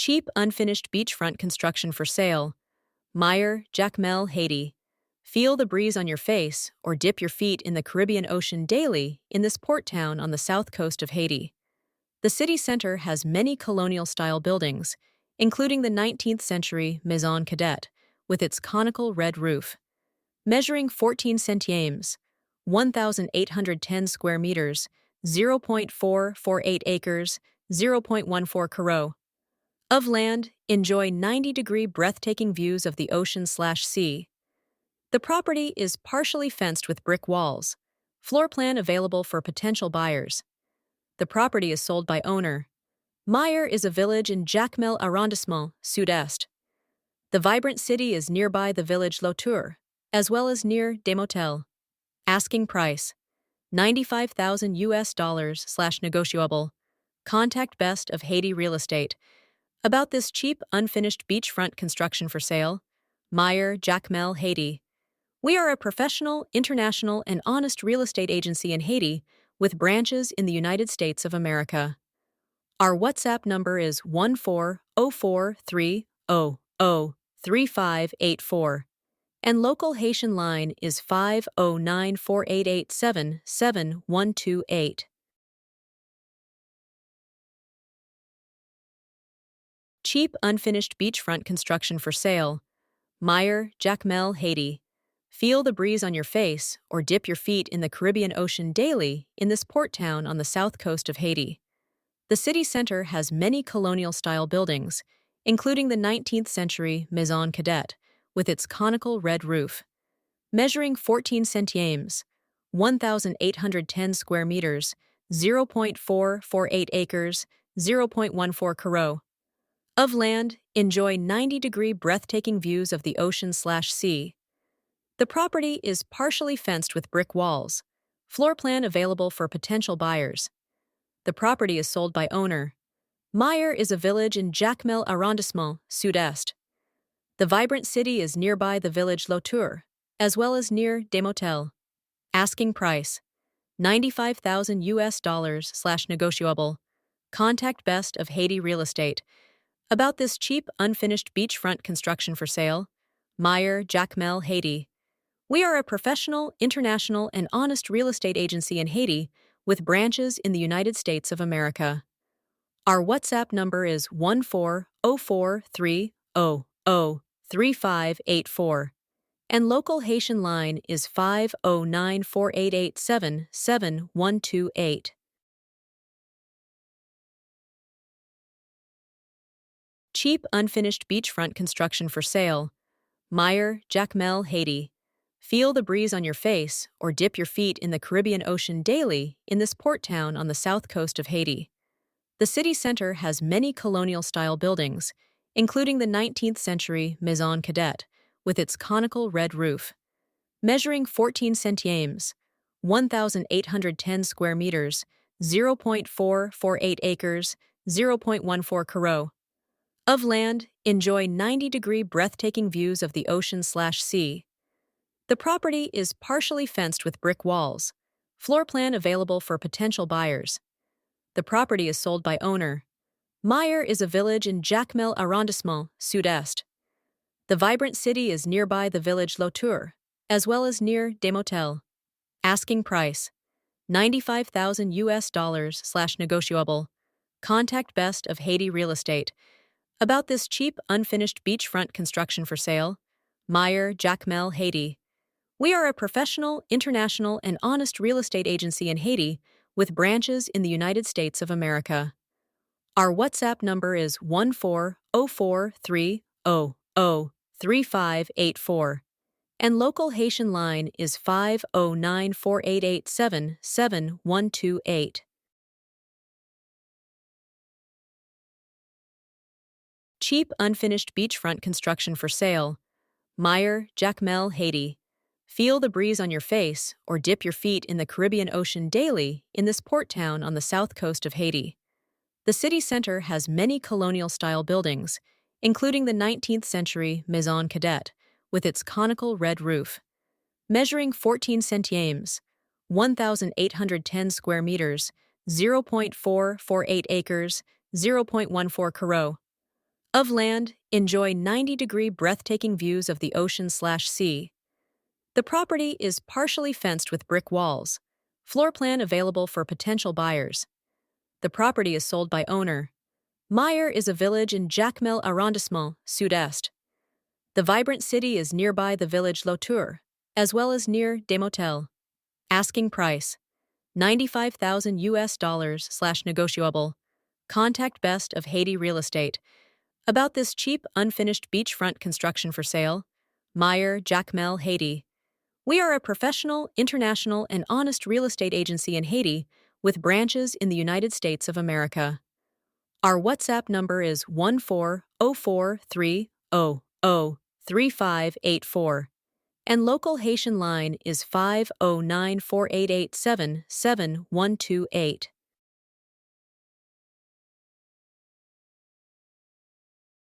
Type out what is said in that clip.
Cheap, unfinished beachfront construction for sale. Meyer, Jacmel, Haiti. Feel the breeze on your face or dip your feet in the Caribbean Ocean daily in this port town on the south coast of Haiti. The city center has many colonial-style buildings, including the 19th century Maison Cadet, with its conical red roof. Measuring 14 centiemes, 1,810 square meters, 0.448 acres, 0.14 Carreau. Of land, enjoy 90-degree breathtaking views of the ocean/sea. The property is partially fenced with brick walls. Floor plan available for potential buyers. The property is sold by owner. Meyer is a village in Jacmel Arrondissement, Sud-Est. The vibrant city is nearby the village Lauture, as well as near Démotelle. Asking price: $95,000 negotiable. Contact Best of Haiti Real Estate. About this cheap, unfinished beachfront construction for sale. Meyer, Jacmel, Haiti. We are a professional, international, and honest real estate agency in Haiti with branches in the United States of America. Our WhatsApp number is 140430003584, and local Haitian line is 50948877128. Cheap, unfinished beachfront construction for sale. Meyer, Jacmel, Haiti. Feel the breeze on your face or dip your feet in the Caribbean Ocean daily in this port town on the south coast of Haiti. The city center has many colonial-style buildings, including the 19th century Maison Cadet, with its conical red roof. Measuring 14 centiemes, 1,810 square meters, 0.448 acres, 0.14 Carreau. Of land, enjoy 90-degree breathtaking views of the ocean/sea. The property is partially fenced with brick walls. Floor plan available for potential buyers. The property is sold by owner. Meyer is a village in Jacmel Arrondissement, Sud-Est. The vibrant city is nearby the village Lauture, as well as near Démotelle. Asking price: $95,000 negotiable. Contact Best of Haiti Real Estate. About this cheap, unfinished beachfront construction for sale. Meyer, Jacmel, Haiti. We are a professional, international, and honest real estate agency in Haiti with branches in the United States of America. Our WhatsApp number is 140430003584, and local Haitian line is 50948877128. Cheap, unfinished beachfront construction for sale. Meyer, Jacmel, Haiti. Feel the breeze on your face or dip your feet in the Caribbean Ocean daily in this port town on the south coast of Haiti. The city center has many colonial-style buildings, including the 19th century Maison Cadet, with its conical red roof. Measuring 14 centiemes, 1,810 square meters, 0.448 acres, 0.14 Carreau. Of land, enjoy 90-degree breathtaking views of the ocean/sea. The property is partially fenced with brick walls. Floor plan available for potential buyers. The property is sold by owner. Meyer is a village in Jacmel Arrondissement, Sud-Est. The vibrant city is nearby the village Lauture, as well as near Démotelle. Asking price: $95,000 negotiable. Contact Best of Haiti Real Estate. About this cheap, unfinished beachfront construction for sale. Meyer, Jacmel, Haiti. We are a professional, international, and honest real estate agency in Haiti with branches in the United States of America. Our WhatsApp number is 140430003584, and local Haitian line is 50948877128. Cheap, unfinished beachfront construction for sale. Meyer, Jacmel, Haiti. Feel the breeze on your face or dip your feet in the Caribbean Ocean daily in this port town on the south coast of Haiti. The city center has many colonial-style buildings, including the 19th century Maison Cadet, with its conical red roof. Measuring 14 centiemes, 1,810 square meters, 0.448 acres, 0.14 Carreau. Of land, enjoy 90-degree breathtaking views of the ocean/sea. The property is partially fenced with brick walls. Floor plan available for potential buyers. The property is sold by owner. Meyer is a village in Jacmel Arrondissement, Sud-Est. The vibrant city is nearby the village Lauture, as well as near Démotelle. Asking price: $95,000 US/negotiable. Contact Best of Haiti Real Estate. About this cheap, unfinished beachfront construction for sale. Meyer, Jacmel, Haiti. We are a professional, international, and honest real estate agency in Haiti with branches in the United States of America. Our WhatsApp number is 140430003584, and local Haitian line is 509-488-77128.